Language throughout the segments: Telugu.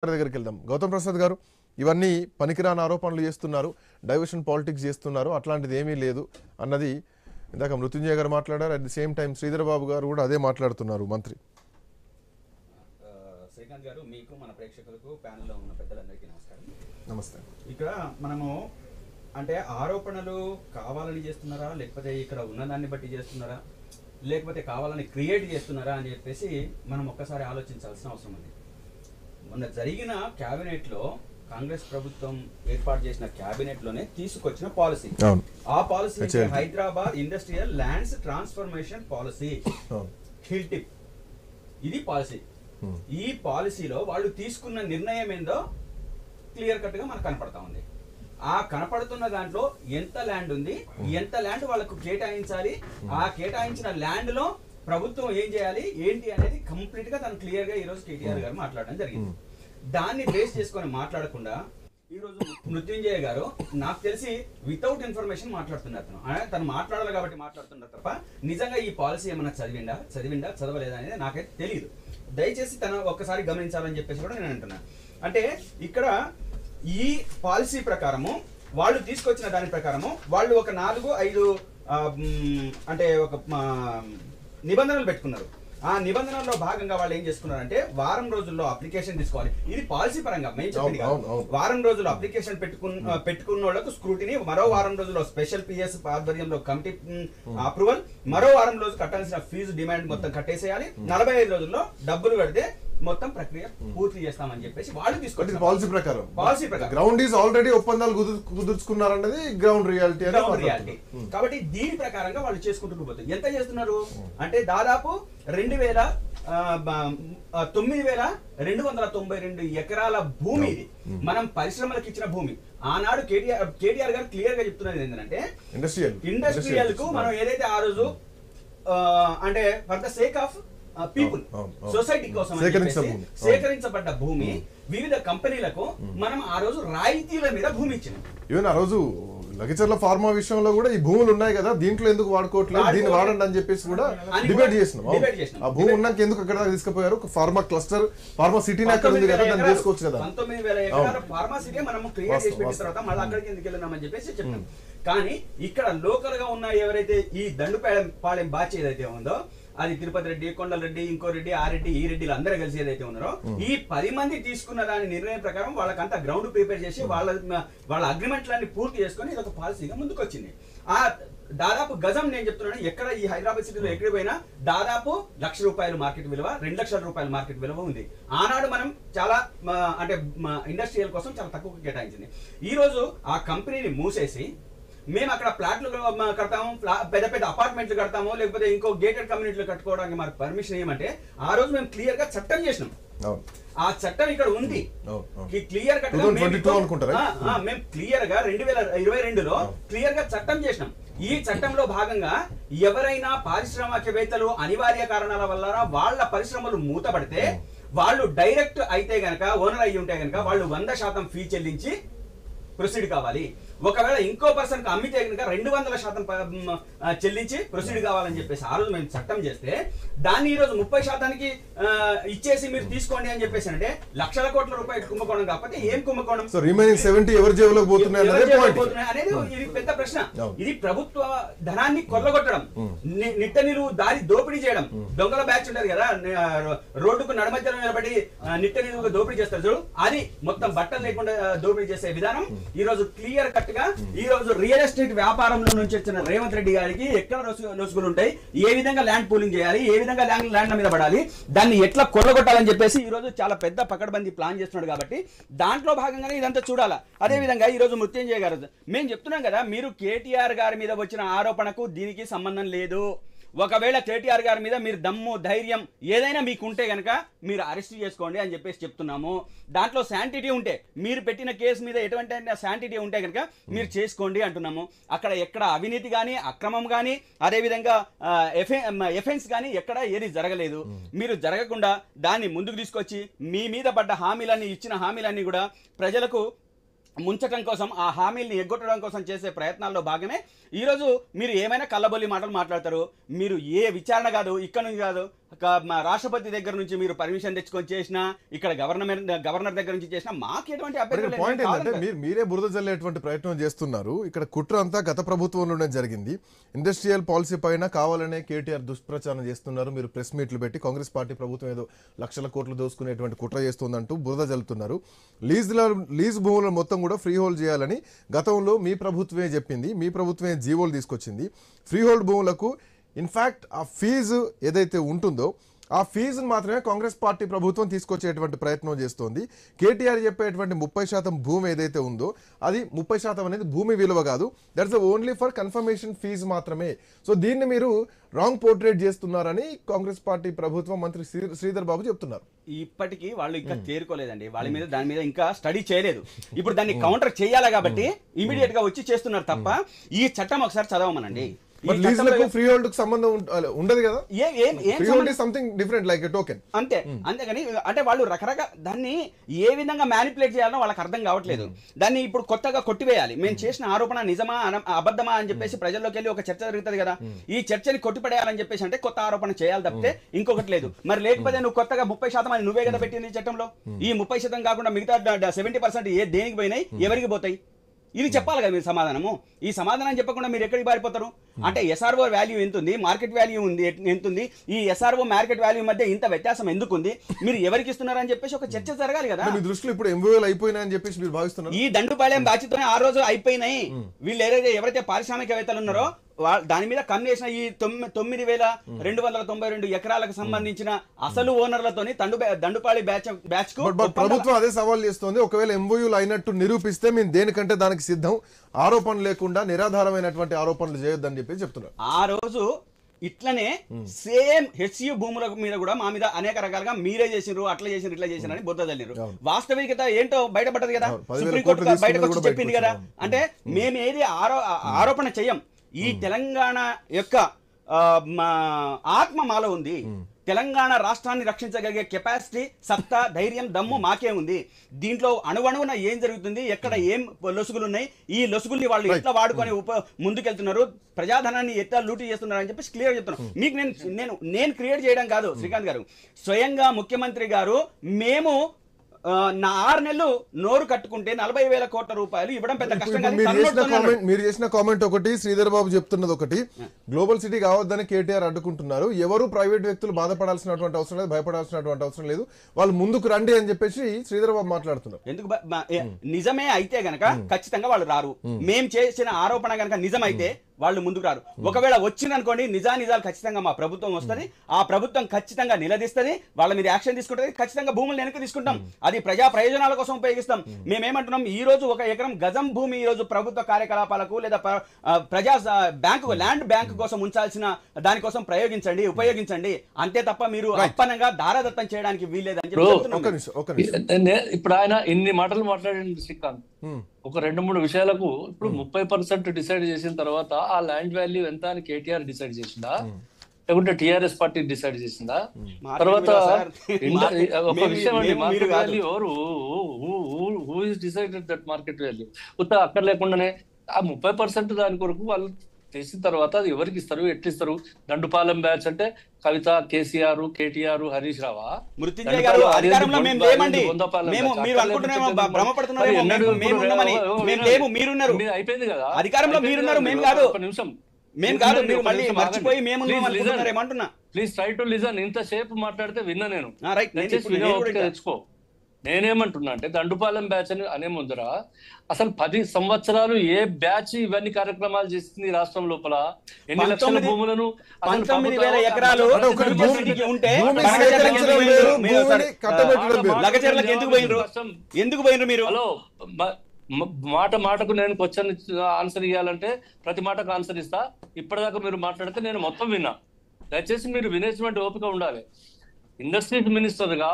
దగ్గరికి వెళ్దాం. గౌతమ్ ప్రసాద్ గారు, ఇవన్నీ పనికిరాని ఆరోపణలు చేస్తున్నారు, డైవర్షన్ పాలిటిక్స్ చేస్తున్నారు, అట్లాంటిది ఏమీ లేదు అన్నది ఇందాక మృత్యుంజయ గారు మాట్లాడారు. At the same time Sridhar Babu గారు కూడా అదే మాట్లాడుతున్నారు. మంత్రి శ్రీకాంత్ గారు, మీకు మన ప్రేక్షకులకు ప్యానెల్లో ఉన్న పెద్దలందరికీ నమస్కారం. నమస్తే. ఇక్కడ మనము అంటే ఆరోపణలు కావాలని చేస్తున్నారా, లేకపోతే ఇక్కడ ఉన్నదాన్ని బట్టి చేస్తున్నారా, లేకపోతే కావాలని క్రియేట్ చేస్తున్నారా అని చెప్పేసి మనం ఒక్కసారి ఆలోచించాల్సిన అవసరం ఉంది. మొన్న జరిగిన క్యాబినెట్లో కాంగ్రెస్ ప్రభుత్వం ఏర్పాటు చేసిన క్యాబినెట్ లోనే తీసుకొచ్చిన పాలసీ, ఆ policy Hyderabad industrial lands transformation policy, HILTP. ఇది పాలసీ. ఈ పాలసీలో వాళ్ళు తీసుకున్న నిర్ణయం ఏందో క్లియర్ కట్ గా మనకు కనపడతా ఉంది. ఆ కనపడుతున్న దాంట్లో ఎంత ల్యాండ్ ఉంది, ఎంత ల్యాండ్ వాళ్ళకు కేటాయించాలి, ఆ కేటాయించిన ల్యాండ్ లో ప్రభుత్వం ఏం చేయాలి ఏంటి అనేది కంప్లీట్ గా తను క్లియర్ గా ఈ రోజు కేటీఆర్ గారు మాట్లాడడం జరిగింది. దాన్ని బేస్ చేసుకొని మాట్లాడకుండా ఈ రోజు మృత్యుంజయ గారు నాకు తెలిసి వితౌట్ ఇన్ఫర్మేషన్ మాట్లాడుతున్నారు. తను మాట్లాడాలి కాబట్టి మాట్లాడుతున్నారు తప్ప నిజంగా ఈ పాలసీ ఏమన్నా చదివిందా చదవలేదా అనేది నాకైతే తెలియదు. దయచేసి తను ఒక్కసారి గమనించాలని చెప్పేసి కూడా నేను అంటున్నాను. అంటే ఇక్కడ ఈ పాలసీ ప్రకారము వాళ్ళు తీసుకొచ్చిన దాని ప్రకారము వాళ్ళు ఒక 4-5 అంటే ఒక నిబంధనలు పెట్టుకున్నారు. ఆ నిబంధనల్లో భాగంగా వాళ్ళు ఏం చేసుకున్నారంటే వారం రోజుల్లో అప్లికేషన్ తీసుకోవాలి. ఇది పాలసీ పరంగా మేము చెప్పింది కాదు. వారం రోజుల్లో అప్లికేషన్ పెట్టుకున్న వాళ్ళకు స్క్రూటినీ, మరో వారం రోజుల్లో స్పెషల్ పిఎస్ ఆధ్వర్యంలో కమిటీ అప్రూవల్, మరో వారం రోజు కట్టాల్సిన ఫీజు డిమాండ్ మొత్తం కట్టేసేయాలి, 45 రోజుల్లో డబ్బులు కడితే మొత్తం ప్రక్రియ పూర్తి చేస్తామని చెప్పేసి వాళ్ళు తీసుకొచ్చిన పాలసీ ప్రకారం గ్రౌండ్ ఈజ్ ఆల్రెడీ ఒప్పందాలు కుదుర్చుకున్నారన్నది గ్రౌండ్ రియాలిటీ. కాబట్టి దీని ప్రకారంగా వాళ్ళు చేసుకుంటూ పోతుంది. ఎంత చేస్తున్నారు అంటే దాదాపు 9,292 ఎకరాల భూమి ఇది. మనం పరిశ్రమలకు ఇచ్చిన భూమి. ఆనాడు కేటీఆర్ గారు క్లియర్ గా చెప్తున్నది ఏంటంటే ఇండస్ట్రియల్ కు మనం ఏదైతే ఆ రోజు అంటే for the sake of people, society కోసం సేకరించబడ్డ భూమి వివిధ కంపెనీలకు మనం ఆ రోజు రాయితీల మీద భూమి ఇచ్చినాం. ఈవెన్ ఆ రోజు లగచర్ల ఫార్మా విషయంలో కూడా ఈ భూములు ఉన్నాయి కదా, దీంట్లో ఎందుకు వాడుకోవట్లేదు, దీన్ని వాడండి అని చెప్పేసి కూడా డిబేట్ చేసినాం. ఆ భూమి ఉన్నాక ఎందుకు అక్కడ తీసుకుపోయారు? ఫార్మా క్లస్టర్, ఫార్మా సిటీని అక్కడ ఉంది కదా, దాన్ని చేసుకోవచ్చు కదా. 19,000 ఎకరాల ఫార్మా సిటీ మనం క్రియేట్ చేసి పెట్టిన తర్వాత మళ్ళీ అక్కడికి ఎందుకు వెళ్ళినామని చెప్పేసి చెప్పాం. కానీ ఇక్కడ లోకల్ గా ఉన్న ఎవరైతే ఈ దండుపాలెం బాచ్ ఏదైతే ఉందో, అది తిరుపతి రెడ్డి, కొండల రెడ్డి, ఇంకో రెడ్డి, ఆ రెడ్డి, ఈ రెడ్డిలు అందరూ కలిసి ఏదైతే ఉన్నారో, ఈ 10 మంది తీసుకున్న దాని నిర్ణయం ప్రకారం వాళ్ళకంతా గ్రౌండ్ ప్రిపేర్ చేసి వాళ్ళ అగ్రిమెంట్లన్నీ పూర్తి చేసుకుని ఇది ఒక పాలసీగా ముందుకు వచ్చింది. ఆ దాదాపు గజం నేను చెప్తున్నాను, ఎక్కడ ఈ హైదరాబాద్ సిటీలో ఎక్కడికి పోయినా దాదాపు ₹1,00,000 మార్కెట్ విలువ, ₹2,00,000 మార్కెట్ విలువ ఉంది. ఆనాడు మనం చాలా అంటే ఇండస్ట్రియల్ కోసం చాలా తక్కువ కేటాయించింది. ఈ రోజు ఆ కంపెనీని మూసేసి మేము అక్కడ ఫ్లాట్లు కడతాము, పెద్ద పెద్ద అపార్ట్మెంట్లు కడతాము, లేకపోతే ఇంకో గేటెడ్ కమ్యూనిటీలు కట్టుకోవడానికి మనకు పర్మిషన్ ఏమంటే ఆ రోజు మేము క్లియర్ గా చట్టం చేసినాం. ఆ చట్టం ఇక్కడ ఉంది క్లియర్ కట్ గా. మేము క్లియర్ గా 2022లో క్లియర్ గా చట్టం చేసినాం. ఈ చట్టంలో భాగంగా ఎవరైనా పారిశ్రామికవేత్తలు అనివార్య కారణాల వల్ల వాళ్ళ పరిశ్రమలు మూతపడితే వాళ్ళు డైరెక్ట్ అయితే గనక, ఓనర్ అయ్యి ఉంటే గనక వాళ్ళు 100% ఫీ చెల్లించి ప్రొసీడ్ కావాలి. ఒకవేళ ఇంకో పర్సన్ కి అమ్మితే కనుక 200% చెల్లించి ప్రొసీడ్ కావాలని చెప్పేసి ఆ రోజు మేము చట్టం చేస్తే దాన్ని ఈ రోజు 30% ఇచ్చేసి మీరు తీసుకోండి అని చెప్పేసి అంటే లక్షల కోట్ల రూపాయలు కుంభకోణం కాకపోతే ఏం కుంభకోణం? రిమైనింగ్ 70 ఎవరి జేబులోకి పోతున్నాయి అనేది ఇది పెద్ద ప్రశ్న. ఇది ప్రభుత్వ ధనాన్ని కొల్లగొట్టడం, నిట్ట నిలువు దారి దోపిడీ చేయడం. దొంగల బ్యాచ్ ఉంటది కదా, రోడ్డుకు నడమధ్యలో నిలబడి నిట్ట నిలువుగా దోపిడీ చేస్తారు చూడు, అది మొత్తం బట్టలు లేకుండా దోపిడీ చేసే విధానం ఈ రోజు క్లియర్ కట్ గా. ఈ రోజు రియల్ ఎస్టేట్ వ్యాపారంలో నుంచి వచ్చిన రేవంత్ రెడ్డి గారికి ఎక్కడ లొసుగులు ఉంటాయి, ఏ విధంగా ల్యాండ్ పూలింగ్ చేయాలి, ఏ విధంగా ల్యాండ్ మీద పడాలి, దాన్ని ఎట్లా కొల్లగొట్టాలని చెప్పేసి ఈ రోజు చాలా పెద్ద పకడ్బందీ ప్లాన్ చేస్తున్నాడు. కాబట్టి దాంట్లో భాగంగానే ఇదంతా చూడాలా. అదే విధంగా ఈ రోజు మృత్యుంజయ గారు మేము చెప్తున్నాం కదా, మీరు కేటీఆర్ గారి మీద వచ్చిన ఆరోపణకు దీనికి సంబంధం లేదు. ఒకవేళ కేటీఆర్ గారి మీద మీరు దమ్ము ధైర్యం ఏదైనా మీకు ఉంటే కనుక మీరు అరెస్ట్ చేసుకోండి అని చెప్పేసి చెప్తున్నాము. దాంట్లో శాంటిటీ ఉంటే, మీరు పెట్టిన కేసు మీద ఎటువంటి శాంటిటీ ఉంటే కనుక మీరు చేసుకోండి అంటున్నాము. అక్కడ ఎక్కడ అవినీతి కానీ, అక్రమం కానీ, అదేవిధంగా ఎఫెన్స్ కానీ ఎక్కడ ఏది జరగలేదు. మీరు జరగకుండా దాన్ని ముందుకు తీసుకొచ్చి మీ మీద పడ్డ హామీలన్నీ, ఇచ్చిన హామీలన్నీ కూడా ప్రజలకు ముంచడం కోసం, ఆ హామీల్ని ఎగ్గొట్టడం కోసం చేసే ప్రయత్నాల్లో భాగమే ఈరోజు మీరు ఏమైనా కళ్ళబొల్లి మాటలు మాట్లాడతారు. మీరు ఏ విచారణ కాదు, ఇక్కడ నుంచి కాదు, రాష్ట్రపతి దగ్గర నుంచి మీరు పర్మిషన్ తెచ్చుకొని చేసినా, ఇక్కడ గవర్నర్ దగ్గర నుంచి చేసినా మాకు ఎటువంటి పాయింట్ ఏంటంటే అభ్యంతరం. మీరే బురద జల్లేటువంటి ప్రయత్నం చేస్తున్నారు. ఇక్కడ కుట్ర అంతా గత ప్రభుత్వంలోనే జరిగింది. ఇండస్ట్రియల్ పాలసీ పైన కావాలనే కేటీఆర్ దుష్ప్రచారం చేస్తున్నారు. మీరు ప్రెస్ మీట్లు పెట్టి కాంగ్రెస్ పార్టీ ప్రభుత్వం ఏదో లక్షల కోట్లు దోసుకునేటువంటి కుట్ర చేస్తుందంటూ బురద జల్లుతున్నారు. లీజ్ భూములను మొత్తం కూడా ఫ్రీ హోల్డ్ చేయాలని గతంలో మీ ప్రభుత్వమే చెప్పింది. మీ ప్రభుత్వమే జీవోలు తీసుకొచ్చింది. ఫ్రీ హోల్డ్ భూములకు ఇన్ఫ్యాక్ట్ ఆ ఫీజు ఏదైతే ఉంటుందో ఆ ఫీజును మాత్రమే కాంగ్రెస్ పార్టీ ప్రభుత్వం తీసుకొచ్చేటువంటి ప్రయత్నం చేస్తోంది. కేటీఆర్ చెప్పేటువంటి 30% భూమి ఏదైతే ఉందో అది 30% అనేది భూమి విలువ కాదు. That's only for confirmation fee మాత్రమే. సో దీన్ని మీరు రాంగ్ పోర్ట్రేట్ చేస్తున్నారని కాంగ్రెస్ పార్టీ ప్రభుత్వం మంత్రి శ్రీధర్ బాబు చెప్తున్నారు. ఇప్పటికీ వాళ్ళు ఇంకా చేరుకోలేదండి. వాళ్ళ మీద దాని మీద ఇంకా స్టడీ చేయలేదు. ఇప్పుడు దాన్ని కౌంటర్ చేయాలి కాబట్టి ఇమీడియట్ గా వచ్చి చేస్తున్నారు తప్ప ఈ చట్టం ఒకసారి చదవమనండి. ఫ్రీ హోల్డ్ కు సంబంధం ఉండదు కదా. Free hold is something different like a token. అంతేగాని అంటే వాళ్ళు రకరకాల దాన్ని ఏ విధంగా మ్యానిపులేట్ చేయాలో వాళ్ళకి అర్థం కావట్లేదు. దాన్ని ఇప్పుడు కొత్తగా కొట్టివేయాలి. మేము చేసిన ఆరోపణ నిజమా అబద్ధమా అని చెప్పేసి ప్రజల్లోకి వెళ్ళి ఒక చర్చ జరుగుతుంది కదా. ఈ చర్చని కొట్టిపడేయాలని చెప్పేసి అంటే కొత్త ఆరోపణ చేయాలి తప్పితే ఇంకొకటి లేదు. మరి లేకపోతే నువ్వు కొత్తగా 30% అని నువ్వే కదా పెట్టింది చట్టంలో. ఈ 30% కాకుండా మిగతా 70% దేనికి పోయినాయి, ఎవరికి పోతాయి, ఇది చెప్పాలి కదా మీరు సమాధానము. ఈ సమాధానం చెప్పకుండా మీరు ఎక్కడికి పారిపోతారు? అంటే ఎస్ఆర్ఓ వాల్యూ ఎంత ఉంది, మార్కెట్ వాల్యూ ఉంది ఎంత ఉంది, ఈ ఎస్ఆర్ఓ మార్కెట్ వాల్యూ మధ్య ఇంత వ్యత్యాసం ఎందుకు ఉంది, మీరు ఎవరికి ఇస్తున్నారని చెప్పేసి ఒక చర్చ జరగాలి కదా. మీ దృష్టిలో ఇప్పుడు ఎంఓఏలు అయిపోయినాయని చెప్పేసి మీరు భావిస్తున్నారు? ఈ దండుపాలెం బాధ్యతనే ఆ రోజు అయిపోయినాయి. వీళ్ళు ఎవరైతే పారిశ్రామికవేత్తలు ఉన్నారో దాని మీద కన్నేసిన ఈ 9,292 ఎకరాలకు సంబంధించిన అసలు ఓనర్లతోని దండుపాళి బ్యాచ్ కు ప్రభుత్వం అదే సవాల్ చేస్తోంది. ఒకవేళ ఎంఓయూలు అయినట్టు నిరూపిస్తే మేము దేనికంటే దానికి సిద్ధం, ఆరోపణలు లేకుండా నిరాధారమైనటువంటి ఆరోపణలు చేయొద్దని చెప్పి చెప్తున్నారు. ఆ రోజు ఇట్లనే సేమ్ హెచ్యు భూముల మీద కూడా మా మీద అనేక రకాలుగా మీరే చేసినారు, అట్లా చేసినారు, ఇట్లా చేసినారు అని బుద్ధ తల్లిరు. వాస్తవికత ఏంటో బయటపడ్డది కదా. సుప్రీంకోర్టు బయటకు వచ్చి చెప్పింది కదా. అంటే మేము ఏది ఆరోపణ చెయ్యం. ఈ తెలంగాణ యొక్క ఆత్మ మాలో ఉంది. తెలంగాణ రాష్ట్రాన్ని రక్షించగలిగే కెపాసిటీ, సత్తా, ధైర్యం, దమ్ము మాకే ఉంది. దీంట్లో అణువణువున ఏం జరుగుతుంది, ఎక్కడ ఏం లొసుగులు ఉన్నాయి, ఈ లొసుగుల్ని వాళ్ళు ఎట్లా వాడుకొని ముందుకెళ్తున్నారు, ప్రజాధనాన్ని ఎట్లా లూటీ చేస్తున్నారు అని చెప్పేసి క్లియర్ చెప్తున్నాను. మీకు నేను క్రియేట్ చేయడం కాదు శ్రీకాంత్ గారు, స్వయంగా ముఖ్యమంత్రి గారు మేము 6 నెలలు నోరు కట్టుకుంటే 40,000 కోట్ల రూపాయలు ఇవ్వడం పెద్ద కష్టం కాదు. మీరు చేసిన కామెంట్ ఒకటి, శ్రీధర్ బాబు చెప్తున్నది ఒకటి. గ్లోబల్ సిటీ కావద్దని కేటీఆర్ అడ్డుకుంటున్నారు. ఎవరు ప్రైవేట్ వ్యక్తులు బాధపడాల్సినటువంటి అవసరం లేదు, భయపడాల్సినటువంటి అవసరం లేదు, వాళ్ళు ముందుకు రండి అని చెప్పేసి శ్రీధర్ బాబు మాట్లాడుతున్నారు. ఎందుకు నిజమే అయితే గనక ఖచ్చితంగా వాళ్ళు రారు. మేం చేసిన ఆరోపణ గనక నిజమైతే వాళ్ళు ముందుకు రారు. ఒకవేళ వచ్చిందనుకోండి నిజాలు ఖచ్చితంగా మా ప్రభుత్వం వస్తుంది. ఆ ప్రభుత్వం ఖచ్చితంగా నిలదీస్తుంది, వాళ్ళ మీద యాక్షన్ తీసుకుంటుంది, ఖచ్చితంగా భూములు వెనక్కి తీసుకుంటాం. అది ప్రజా ప్రయోజనాల కోసం ఉపయోగిస్తాం. మేమేమంటున్నాం, ఈ రోజు 1 ఎకరం గజం భూమి ఈ రోజు ప్రభుత్వ కార్యకలాపాలకు లేదా ప్రజా బ్యాంకు ల్యాండ్ బ్యాంక్ కోసం ఉంచాల్సిన దానికోసం ఉపయోగించండి అంతే తప్ప మీరు అప్పనంగా దారాదత్తం చేయడానికి వీల్లేదని చెప్పి ఇప్పుడు ఆయన ఇన్ని మాటలు మాట్లాడండి శ్రీకాంత్. ఒక 2-3 విషయాలకు ఇప్పుడు 30% డిసైడ్ చేసిన తర్వాత ఆ ల్యాండ్ వాల్యూ ఎంత అని కేటీఆర్ డిసైడ్ చేసిందా, లేకుంటే టిఆర్ఎస్ పార్టీ డిసైడ్ చేసిందా? తర్వాత ఒక విషయం అండి, మార్కెట్ వాల్యూ ఎవరు డిసైడెడ్ దట్ మార్కెట్ వాల్యూ ఉత్త అక్కడ లేకుండానే ఆ 30% దాని కొరకు వాళ్ళు చేసిన తర్వాత అది ఎవరికి ఇస్తారు, ఎట్లిస్తారు? దండుపాలెం బ్యాచ్ అంటే కవిత, కేసీఆర్, కేటీఆర్, హరీష్ రావా? అయిపోయింది కదా అధికారంలో మీరున్నారు, మేము కాదు. మేము కాదు, మీరు మళ్ళీ మర్చిపోయి మేము ఏమంటున్నా. Please try to listen. ఇంతసేపు మాట్లాడితే విన్నా నేను. తెచ్చుకో. నేనేమంటున్నా అంటే దండుపాలెం బ్యాచ్ అని అనే ముందర అసలు 10 సంవత్సరాలు ఏ బ్యాచ్ ఇవన్నీ కార్యక్రమాలు చేస్తుంది రాష్ట్రం లోపల? ఎన్ని లక్షల భూములను 19,000 ఎకరాలు ఎందుకు పోయినరు మీరు? హలో, మాటకు నేను క్వశ్చన్ ఆన్సర్ ఇవ్వాలంటే ప్రతి మాటకు ఆన్సర్ ఇస్తా. ఇప్పటిదాకా మీరు మాట్లాడితే నేను మొత్తం విన్నా. దయచేసి మీరు వినేటువంటి ఓపిక ఉండాలి. ఇండస్ట్రీస్ మినిస్టర్ గా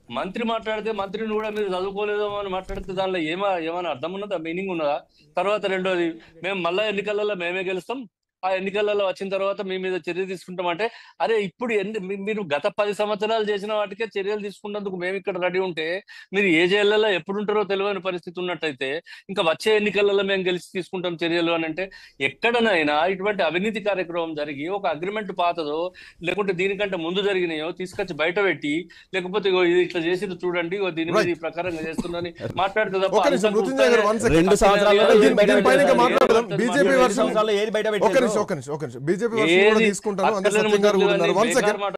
మంత్రి మాట్లాడితే మంత్రిని కూడా మీరు చదువుకోలేదో అని మాట్లాడితే దానిలో ఏమైనా అర్థం ఉన్నదా, మీనింగ్ ఉన్నదా? తర్వాత రెండోది, మేము మళ్ళా ఎన్నికలలో మేమే గెలుస్తాం, ఆ ఎన్నికలలో వచ్చిన తర్వాత మీ మీద చర్య తీసుకుంటామంటే, అరే ఇప్పుడు మీరు గత 10 సంవత్సరాలు చేసిన వాటికే చర్యలు తీసుకున్నందుకు మేము ఇక్కడ రెడీ ఉంటే, మీరు ఏ జైళ్ళలో ఎప్పుడు ఉంటారో తెలియని పరిస్థితి ఉన్నట్టయితే ఇంకా వచ్చే ఎన్నికలలో మేము గెలిచి తీసుకుంటాం చర్యలు అని అంటే, ఎక్కడనైనా ఇటువంటి అవినీతి కార్యక్రమం జరిగి ఒక అగ్రిమెంట్ పాతదో లేకుంటే దీనికంటే ముందు జరిగినాయో తీసుకొచ్చి బయట పెట్టి, లేకపోతే ఇగో ఇది ఇట్లా చేసి చూడండి దీని మీద ఈ ప్రకారంగా చేస్తుందని మాట్లాడితే తప్ప ఒక నిమిషం, మృత్యుంజయ్ గారు, one second. 2 సంవత్సరాల్లో దీనిపైన ఇంకా మాట్లాడదాం. బీజేపీ ఏది వర్షన్ బయట ఒక నిమిషం బీజేపీ వర్షన్ కూడా తీసుకుంటాను. అందులో సత్యం గారు కూడా ఉన్నారు. 1 సెకండ్.